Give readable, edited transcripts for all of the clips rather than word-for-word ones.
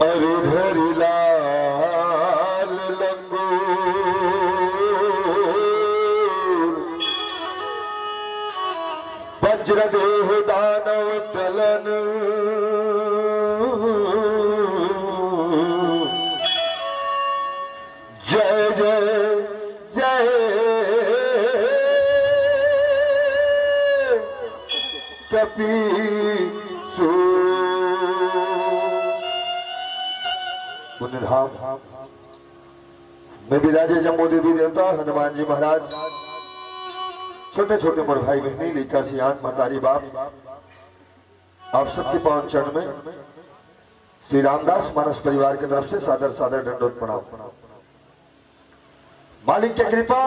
अरे धरी लाल लंगूर वज्र देह दानव दलन जय जय जय कपीसू धाम में विराजे जम्मू देवी देवता हनुमान जी महाराज, छोटे छोटे मोर भाई बहनी, लिखा सियान महतारी बाप, आप सबके पावन चरण में श्री रामदास मानस परिवार की तरफ से सादर सादर दंडोत प्रणाम। मालिक की कृपा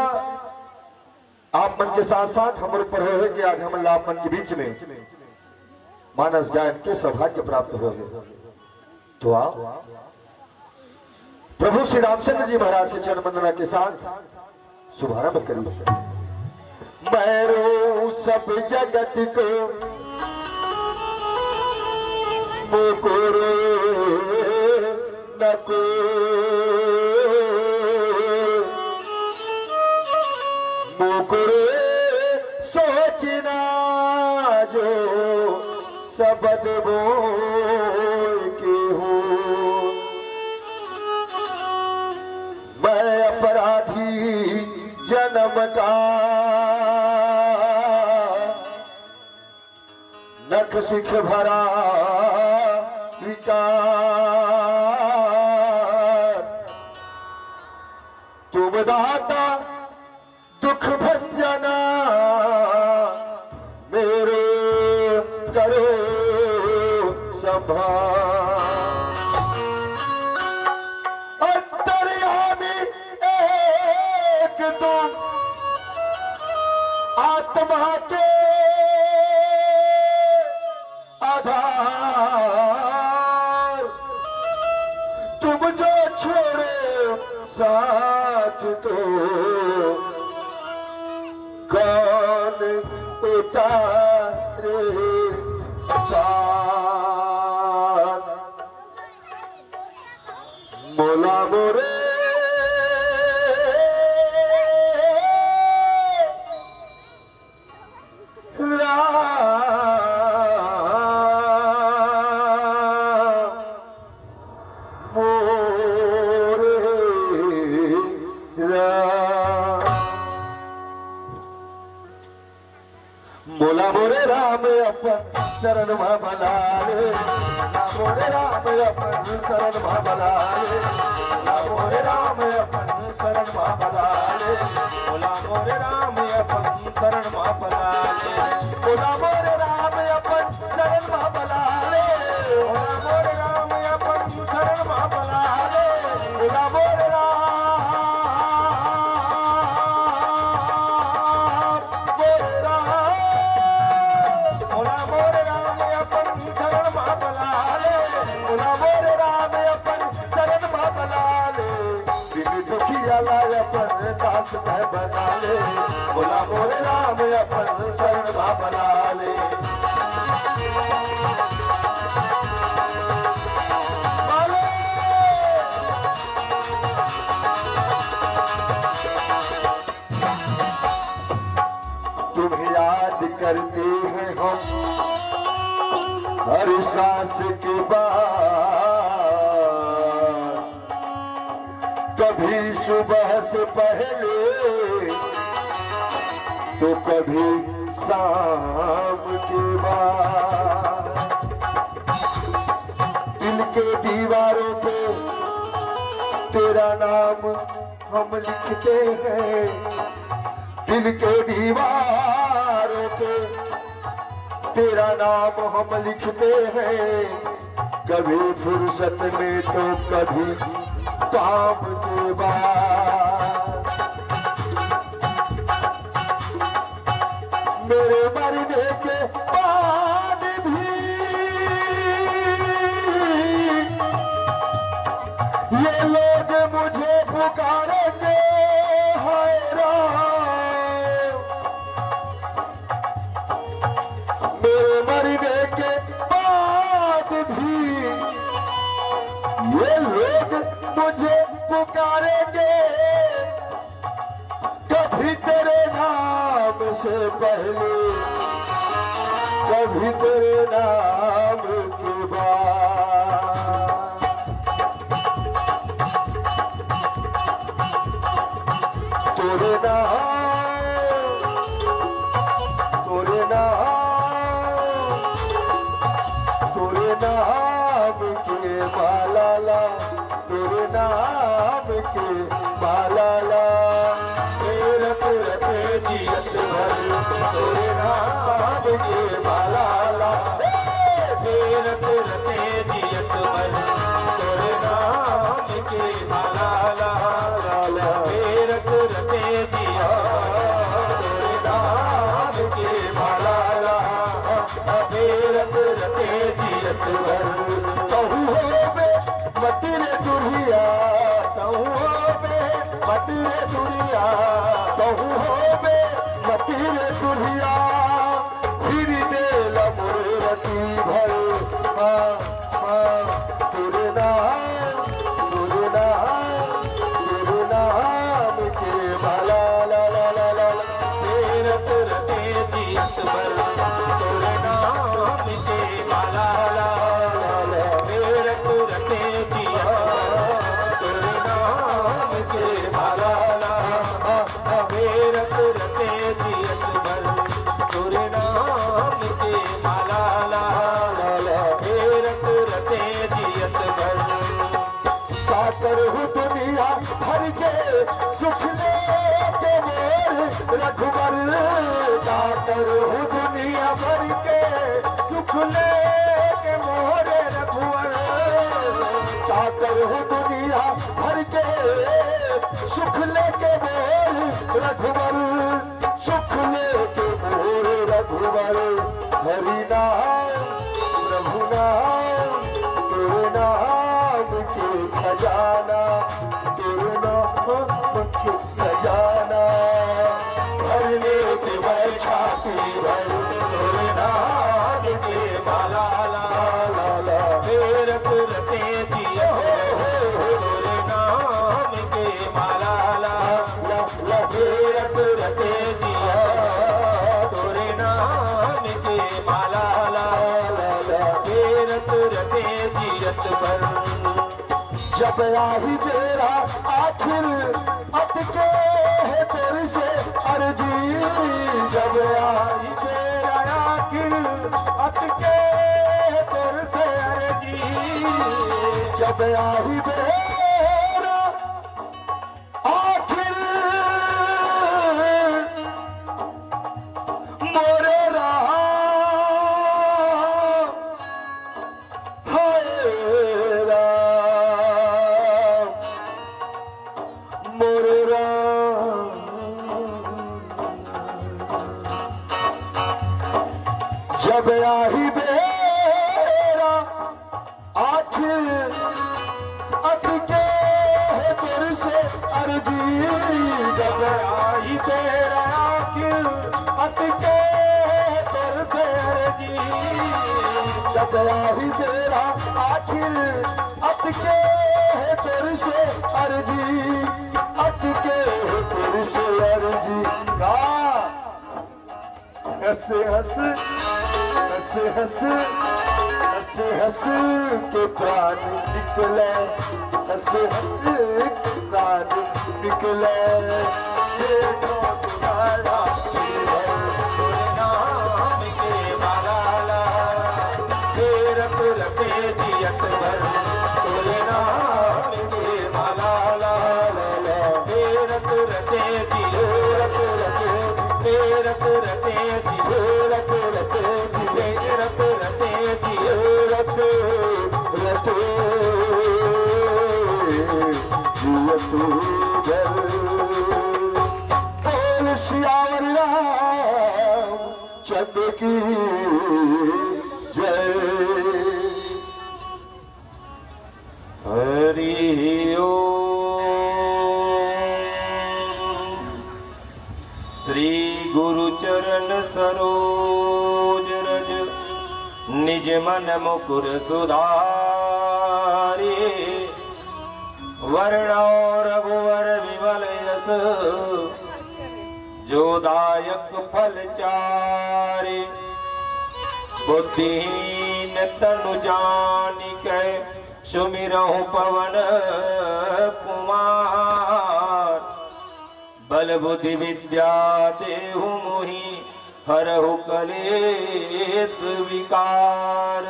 आप मन के साथ साथ हमारे ऊपर हो है कि आज हम आप मन के बीच में मानस गायन के सौभाग्य प्राप्त हो है। तो आप प्रभु श्री रामचंद्र जी महाराज के चरण वंदना के साथ शुभारंभ करिए। मैरो सब जगत को मुकुर नको मुकुर सोचना जो शब्द बोल के हो, मैं अपराधी जन्म का नख सिख भरा विकार, तुम दाता दुख भंजना मेरे करो संभाल। आत्मा के आधार तुम जो छोड़े साथ तो कौन उतारे साथ। मोला मोरे बोला मोरे राम अपन शरण भलाले, मोरे राम अपन शरण भलाले, मोरे राम अपन शरण भलाले, बोला मोरे राम अपन शरण भलाले, बोला मोरे राम अपन शरण भलाले, बोला मोरे राम अपन शरण भलाले, बोला मोरे अपन दास में बना ले, बोला मोरे राम अपन शरण बना ले। तुम्हें याद करते हैं हम हर सांस के बाद, कभी सुबह से पहले तो कभी शाम के बाद। दिल के दीवारों पे तेरा नाम हम लिखते हैं, दिल के दीवारों पे तेरा नाम हम लिखते हैं, कभी फुर्सत में तो कभी काम के बाद। मेरे मरने के बाद भी ये लोग मुझे पुकारेंगे, हाय राम। मेरे मरने के बाद भी तुझे पुकारेंगे कभी तेरे नाम से पहले, कभी तेरे नाम के बाद। तेरे नाम के मालाला, तेरे नाम के मालाला, तेरे रते जियत भर, तेरे नाम के मालाला, तेरे रते जियत भर, तेरे नाम के मालाला, तेरे रते जिया, तेरे नाम के मालाला, तेरे रते जियत भर। कहू हो बे मतिरे दुनिया, कहू हो बे मतिरे दुनिया, कहू हो बे मतिरे दुनिया, फिर दे लमोरती भर। तेरे नाम के माला ला ला ला ला, तेरे रते जियत भर, तेरे नाम के माला ला ला ला, तेरे रते जिया, तेरे नाम के माला ला, तेरे रते जियत भर, तेरे नाम के माला ला ला, तेरे रते जियत भर। साकर हूँ दुनिया भर के सुख ले के मोर रघुवर, साकर हूँ दुनिया भर के सुख ले के मोर रघुवर, साकर हूँ दुनिया भर के सुख ले के मोर रघुवर, सुख ले के मोर रघुवर। हरि नाम प्रभु नाम, तेरे नाम के खजाना, तेरे नाम के खजाना, भरने के बैठा भर, तेरे नाम के माला ला ला ला, तेरे रते जिया, तेरे नाम के माला ला ला ला, तेरे रते जिया, तेरे नाम के माला ला ला ला, तेरे रते जियत भर। जब आही तेरा आखिर अटके है तेरे से अर्जी, जब आही तेरा आखिर अटके है तेरे से अर्जी, जब आही तेरा आखिर मोरे रहा हाय राम, मोरे राम। जब आही बेरा आखिर अटके है तेरे से अर्जी, जब आही तेरा आखिर अटके है तेरे से अर्जी, जब आही तेरा आखिर अटके है तेरे से अर्जी, अटके है तेरे से अर्जी। का हंस हंस हंस हंस हंस हंस के प्राण निकले, हंस हंस के प्राण निकले, देखो तुम्हारा तेरे नाम के माला ला, तेरे रते जियत भर, तेरे नाम के माला ला ला ला, तेरे रते जियो, तेरे रते जियो, रते जियो, रते जियो, रते जियत भर। बोल सियावर राम चंद्र की जय। हरि ओम। श्री गुरु चरण सरोज रज निज मन मुकुर सुधारे, सुखदायक फल चारे, बुद्धिहीन तनु जानिकै सुमिरहु पवन कुमार। बल बुद्धि विद्या देहु मोहि हरहु कलेश विकार।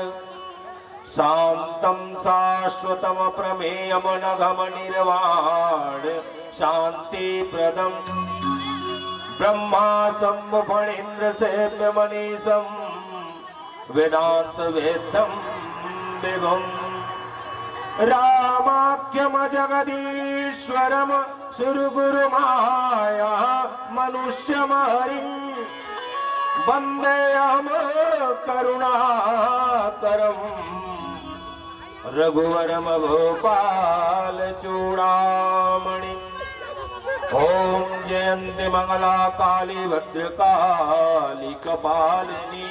शांतम शाश्वतम प्रमेयम नघम निर्वाण शांति प्रदम। ब्रह्मा शंभु फणीन्द्र सेव्य मनीषम वेदांत वेदम विभुम। रामाख्यम जगदीश्वरम सुरगुरु माया मनुष्यम हरिं। वंदेऽहं करुणाकरं रघुवरम भूपाल चूड़ामणि। ओम जयंती मंगला काली भद्रकाली कपालिनी।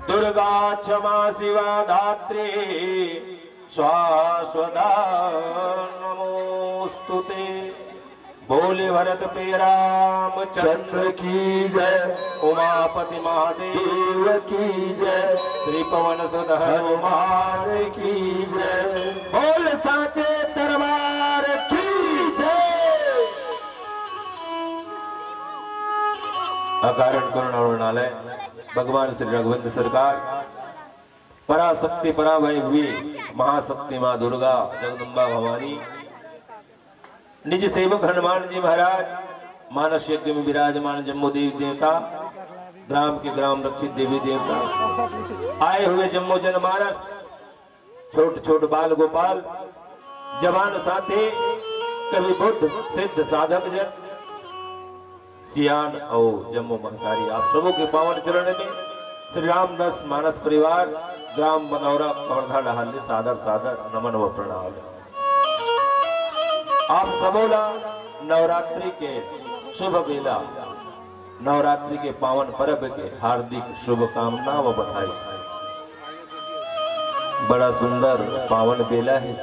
दुर्गा क्षमा शिवा धात्री स्वास्वदा नमोस्तुते। बोले भरत पे रामचंद्र की जय, उमापति महादेव की जय, श्री पवन सुत हनुमान की जय। बोल साचे दरबार की जय। अकारण करुणालय भगवान श्री रघुवंश सरकार, पराशक्ति पराभैरवी महाशक्ति माँ दुर्गा जगदम्बा भवानी, निज सेवक हनुमान जी महाराज, मानस यज्ञ में विराजमान जम्मू देवी देवता, ग्राम के ग्राम रक्षित देवी देवता, आए हुए जम्मू जनमानस, छोट छोट बाल गोपाल, जवान साथी, कवि बुद्ध सिद्ध साधक जन, सियान और जम्मू महतारी, आप सबों के पावन चरण में श्री रामदास मानस परिवार ग्राम बनौरा कवर्धा डहाली सादर सादर नमन व प्रणाम। आप सबोला नवरात्रि के शुभ बेला, नवरात्रि के पावन पर्व के हार्दिक शुभकामना व बधाई। बड़ा सुंदर पावन बेला है।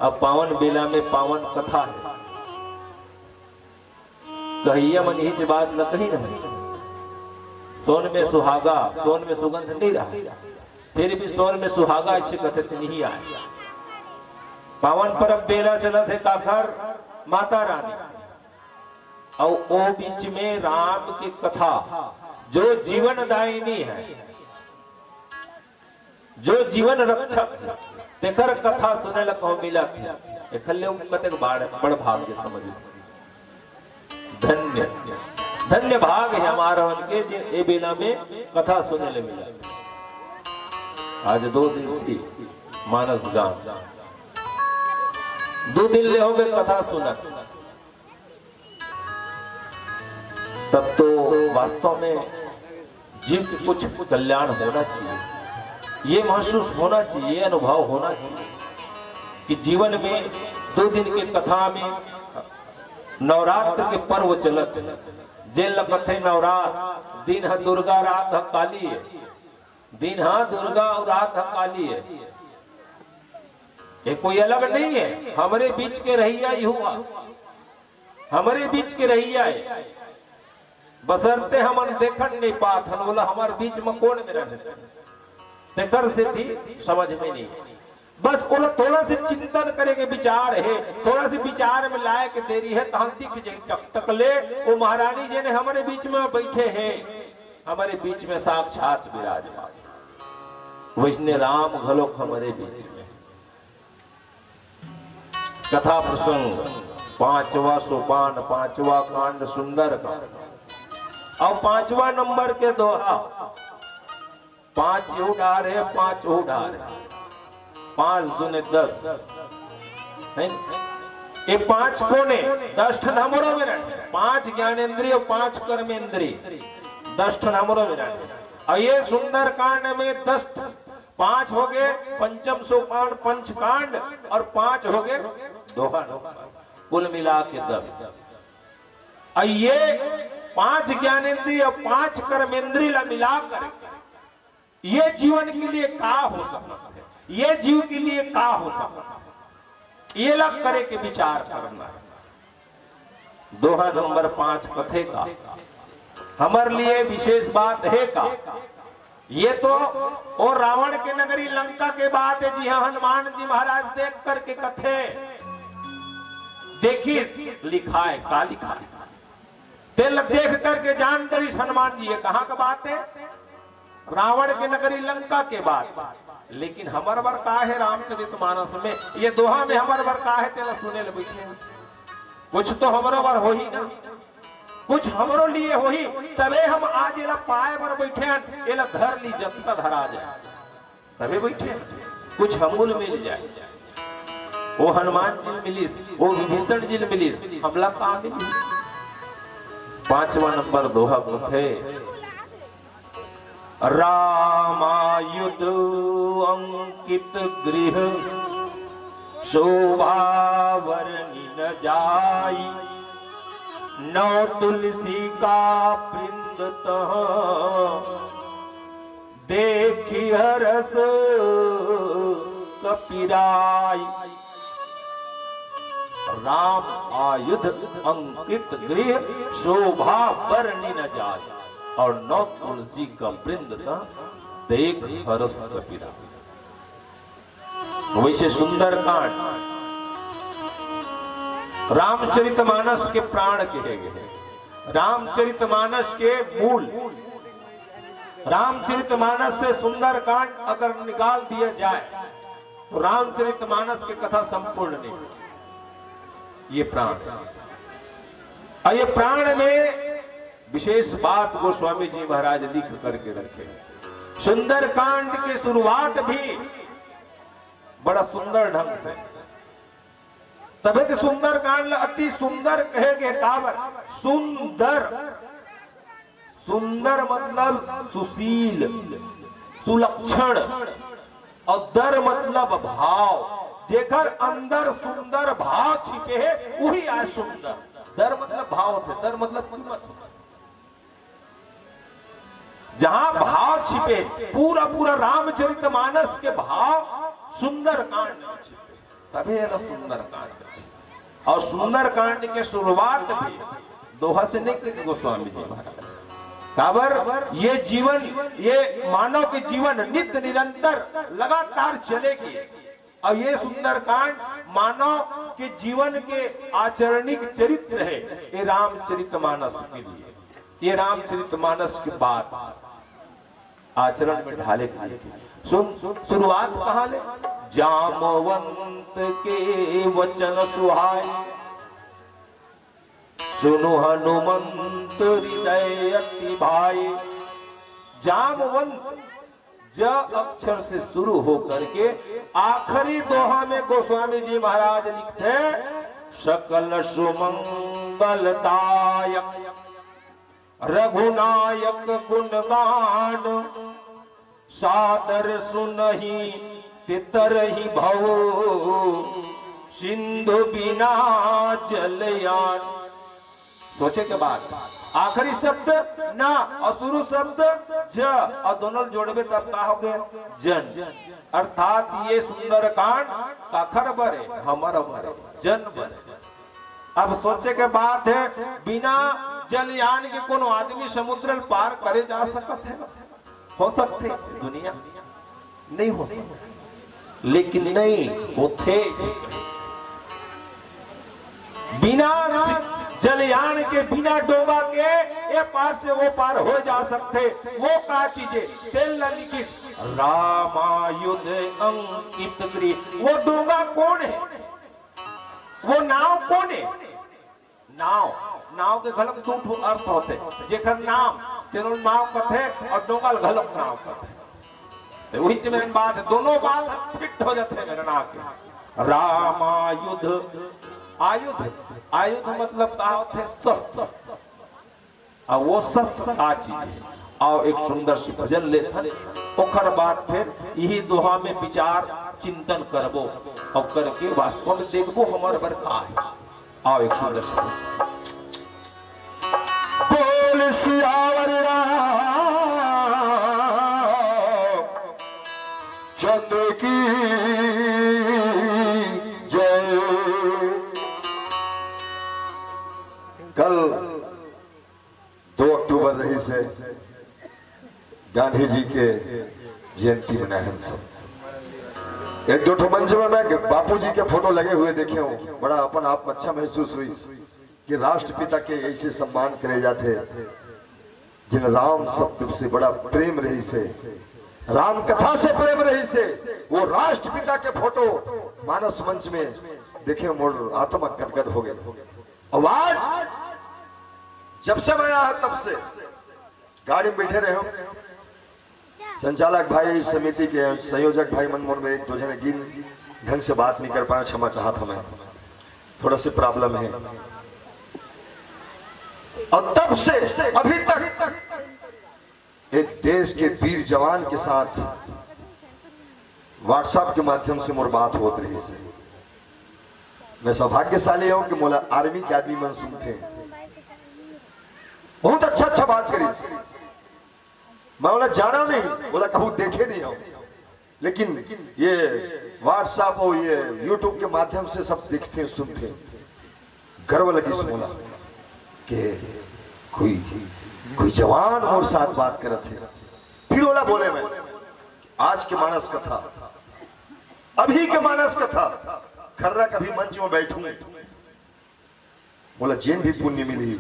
अब पावन बेला में पावन कथा है। कहिया मन हिच बात न कही नहीं। सोन में सुहागा, सोन में सुगंध नहीं रहा, फिर भी सोन में सुहागा इसे कथित नहीं आया। पावन पर्व बेला चलत है काखर माता रानी, और वो बीच में राम की कथा जो जीवन दायिनी है, जो जीवन रक्षक, तेकर कथा सुने लको मिला कतक बड़ भाग्य समझ। धन्य धन्य भाग है हमारा उनके ये बेला में कथा सुने ले मिला। आज 2 दिन से मानस गान, 2 दिन ले हो गए कथा सुना। तब तो वास्तव में जीव के कुछ कल्याण होना चाहिए, ये महसूस होना चाहिए, ये अनुभव होना चाहिए कि जीवन में 2 दिन की कथा में नवरात्र के पर्व चलत, जेल कथे नवरात्र, दिन है दुर्गा रात है काली है, दिन है दुर्गा और रात है काली है। ये कोई अलग नहीं है, हमारे बीच के रहिया ही हुआ, हमारे बीच के रहिया है। बसरते हमन देखन नहीं पात हन, बोला हमारे बीच में कौन मेरा देखर से थी समझ में नहीं। बस बोला थोड़ा से चिंतन करेंगे, विचार है, थोड़ा से विचार में लाए के देरी है तो हम दिख जाए टकले। वो महारानी जी ने हमारे बीच में बैठे हैं, हमारे बीच में साक्षात विराजमान वैष्णव राम घलोक हमारे बीच में। कथा प्रसंग 5वां सोपान, 5वां कांड सुंदर का, और 5वां नंबर के दोहा। 5 उड़ार है, 5 उड़ार है, 5 दूने 10 है। ये 5 कोने 10 ठन हमरो में रहते, 5 ज्ञानेंद्रिय, 5 कर्मेंद्रिय, 10 ठन हमरो में रहते। और ये सुंदर कांड में 10 5 हो गए पंचम सोपान पंचकांड, और 5 हो गए दोहा, कुल मिला के 10। और ये 5 ज्ञानेंद्रिय 5 कर्मेंद्रिय मिलाकर ये जीवन के लिए का हो सकता है, ये जीव के लिए का हो सकता है, ये लग करे के विचार करना है। दोहा नंबर 5 कथे का हमारे लिए विशेष बात है का। ये तो और रावण के नगरी लंका के बात है। जी हाँ, हनुमान जी महाराज देख करके कथे देखी लिखा है का लिखा है तेल देख करके जान कर हनुमान जी ये कहाँ का बात है, रावण के नगरी लंका के बात। लेकिन हमार बर का है रामचरितमानस में ये दोहा में हमार बर का है तेला सुने ले बैठे। कुछ तो हमारो बर हो ही ना, कुछ हमरो लिए हो ही, तबे हम आज एला पाए बर बैठे एला धर ली जब तक धरा जाए तबे बैठे कुछ हमूल मिल जाए। वो हनुमान जी मिलिस, वो विभीषण जी मिलिस, हमला कहाँ मिली। 5वां नंबर दोहा को थे रामायुध अंकित गृह शोभा वर्णि न जाई, नौ तुलसी का वृंद तह देखी हरस कपिराई। राम आयुध अंकित गृह शोभा वर्णि न जाय, और नौ तुलसी का वृंद देख हरस कपिराई। वैसे सुंदर कांड रामचरितमानस के प्राण कहे गए, रामचरितमानस के मूल। रामचरितमानस से सुंदर कांड अगर निकाल दिया जाए तो रामचरितमानस की कथा संपूर्ण नहीं। ये प्राण, और ये प्राण में विशेष बात गोस्वामी जी महाराज लिख करके रखे। सुंदर कांड की शुरुआत भी बड़ा सुंदर ढंग से, तभी तो सुंदर कांड अति सुंदर कहेगे काबर। सुंदर, सुंदर मतलब सुशील सुलक्षण, और दर मतलब भाव। जेकर अंदर सुंदर भाव छिपे है वही आज सुंदर। दर मतलब भाव थे, दर मतलब कीमत। जहां भाव छिपे, पूरा पूरा रामचरितमानस के भाव सुंदर कांड में छिपे, तभी है ना सुंदर कांड। और सुंदर कांड के शुरुआत भी दोहा से नहीं करते गोस्वामी जी महाराज। काबर ये जीवन, ये मानव के जीवन नित्य निरंतर लगातार चलेगी। और ये सुंदर कांड मानव के जीवन के आचरणिक चरित्र है। ये रामचरितमानस के लिए, ये रामचरितमानस की बात आचरण में ढाले खाले। शुरुआत कहाँ ले, जामवंत के वचन सुहाए, सुनो हनुमंत हृदय अति भाई। जामवंत ज अक्षर से शुरू होकर के आखिरी दोहा में गोस्वामी जी महाराज लिखते सकल सुमंगलदायक रघुनायक गुणगान, सादर सुनहि तितरहि भव, सिंधु बिना जलयान। सोचे के बाद आखिरी शब्द ना और शुरू शब्द ज, और दोनों जोड़बे तब का हो गया जन। अर्थात ये सुंदर कांड का खबर है हमारा जन बने। अब सोचे के बात है, बिना जलयान के कोनो आदमी समुद्र पार करे जा सकत है? हो सकते दुनिया नहीं हो सकते, लेकिन नहीं होते। बिना जलयान के, बिना डोबा के ये पार से वो पार हो जा सकते। वो क्या चीजें तेल लिखित रामायुध अंकित गृह। वो डोबा कौन है, वो नाव कौन है? नाव, नाव के घलक दो अर्थ होते, जेकर नाम तेरो नाव कथे और डोंगल घलक नाव कथे। वही मेरे बात है, दोनों बात फिट हो जाते हैं मेरे नाम के। रामायुध, आयुध, आयुध मतलब का होते शस्त्र, और वो शस्त्र का चीज। और एक सुंदर सी भजन लेते, ओखर बाद फिर यही दोहा में विचार चिंतन करबो और करके वास्तव में देखबो हमारे बर का है। आओ एक सुंदर सी बोल सियावर चंद्र की जय। गांधी जी के जयंती मनाहन सब एक दो मंच में मैं बापू जी के फोटो लगे हुए देखे हूँ, बड़ा अपन आप में अच्छा महसूस हुई कि राष्ट्रपिता के ऐसे सम्मान करे जाते जिन राम शब्द से बड़ा प्रेम रही से, राम कथा से प्रेम रही से, वो राष्ट्रपिता के फोटो मानस मंच में देखे मोर आत्मा गदगद हो गए। आवाज जब से मैं आया तब से गाड़ी में बैठे रहे हो, संचालक भाई, समिति के संयोजक भाई मनमोहन में एक दो जने गिन ढंग से बात नहीं कर पाया, क्षमा चाहत हमें, थोड़ा सी प्रॉब्लम है। और तब से अभी तक एक देश के वीर जवान के साथ व्हाट्सएप के माध्यम से मोर बात होत रही है। मैं सौभाग्यशाली हूं कि मोला आर्मी के आदमी मन सुनते, बहुत अच्छा बात करी। मैं बोला जाना नहीं, बोला कभी देखे नहीं हो, लेकिन ये व्हाट्सएप और ये यूट्यूब के माध्यम से सब देखते हैं, सुनते हैं, गर्व लगी से बोला कि कोई जवान और साथ बात कर रहे थे। फिर बोला बोले मैं आज के मानस कथा, अभी के मानस कथा खर्रा कभी मंच में बैठूं, बोला जेन भी पुण्य मिली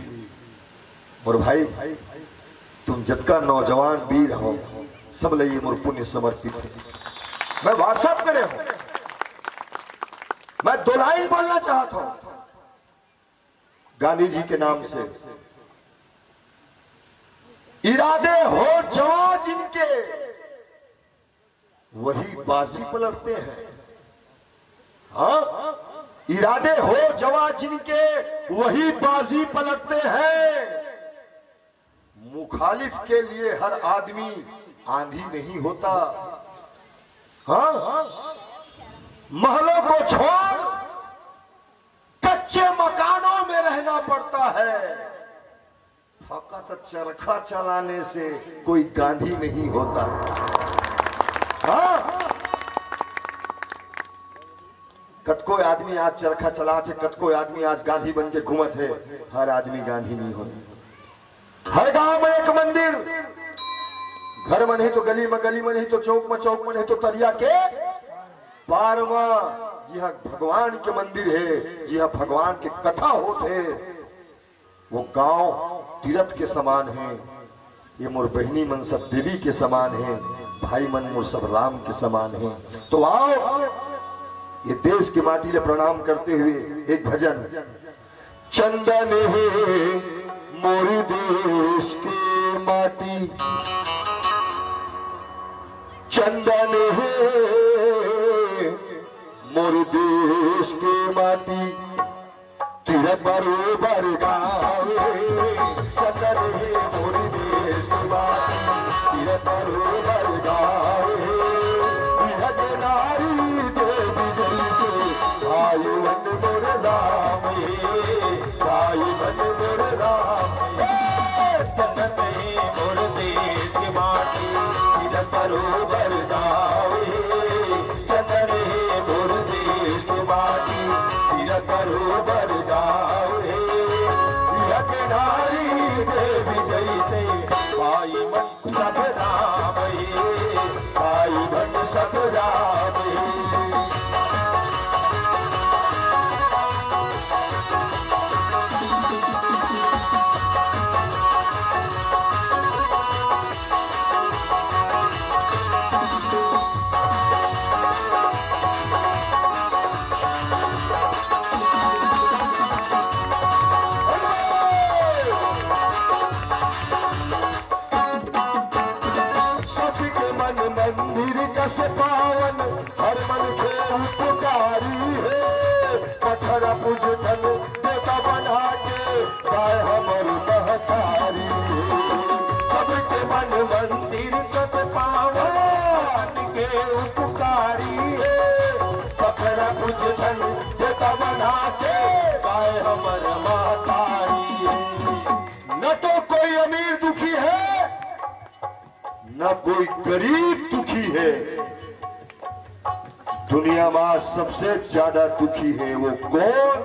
और भाई तुम जतका नौजवान वीर हो सब लिए मोर पुण्य समर्पित है। मैं व्हाट्सएप करे हूं, मैं दो लाइन बोलना चाहता हूं गांधी जी के नाम से। इरादे हो जवां जिनके वही बाजी पलटते हैं। हाँ, इरादे हो जवां जिनके वही बाजी पलटते हैं। मुखालिफ के लिए हर आदमी आंधी नहीं होता। हाँ, महलों को छोड़ कच्चे मकानों में रहना पड़ता है। फकत चरखा चलाने से कोई गांधी नहीं होता। हाँ, कतको आदमी आज चरखा चलाते, कतको आदमी आज गांधी बन के घूमत है, हर आदमी गांधी नहीं होता। हर गांव में एक मंदिर, घर में नहीं तो गली में, गली में नहीं तो चौक में, चौक में नहीं तो तरिया के पारवा, जी हाँ भगवान के मंदिर है, जी हाँ भगवान के कथा होते, वो गांव तीर्थ के समान है। ये मोर बहनी मन सब देवी के समान है, भाई मन मोर सब राम के समान है। तो आओ ये देश की माटी ले प्रणाम करते हुए एक भजन। चंदन है मोरी देश की माटी, चंदन है मोरी देश की माटी, तीर बरोबर गावे। चंदन है मोरी देश की माटी, तीर बरोबर गावे। नारी देवी जैसे भाई बन मोर राम, भाई बन मोर राम। चंदन है मोर देश की माटी, तीर बरोबर गावे। चंदन है मोर देश की माटी, तीर बरोबर गावे। नारी देवी जैसे भाई बन सब राम, भाई बन सब राम। मंदिर कस पावन हर मन के उपकारी है। पत्थर पूज धन देता बना के गाय हमर महतारी। सबके मन मंदिर कस पावन के उपकारी है। पत्थर पूज धन देता बना के गाय हमर महतारी। न तो कोई अमीर दुखी है, न कोई गरीब दुखी है। दुनिया में सबसे ज्यादा दुखी है वो कौन?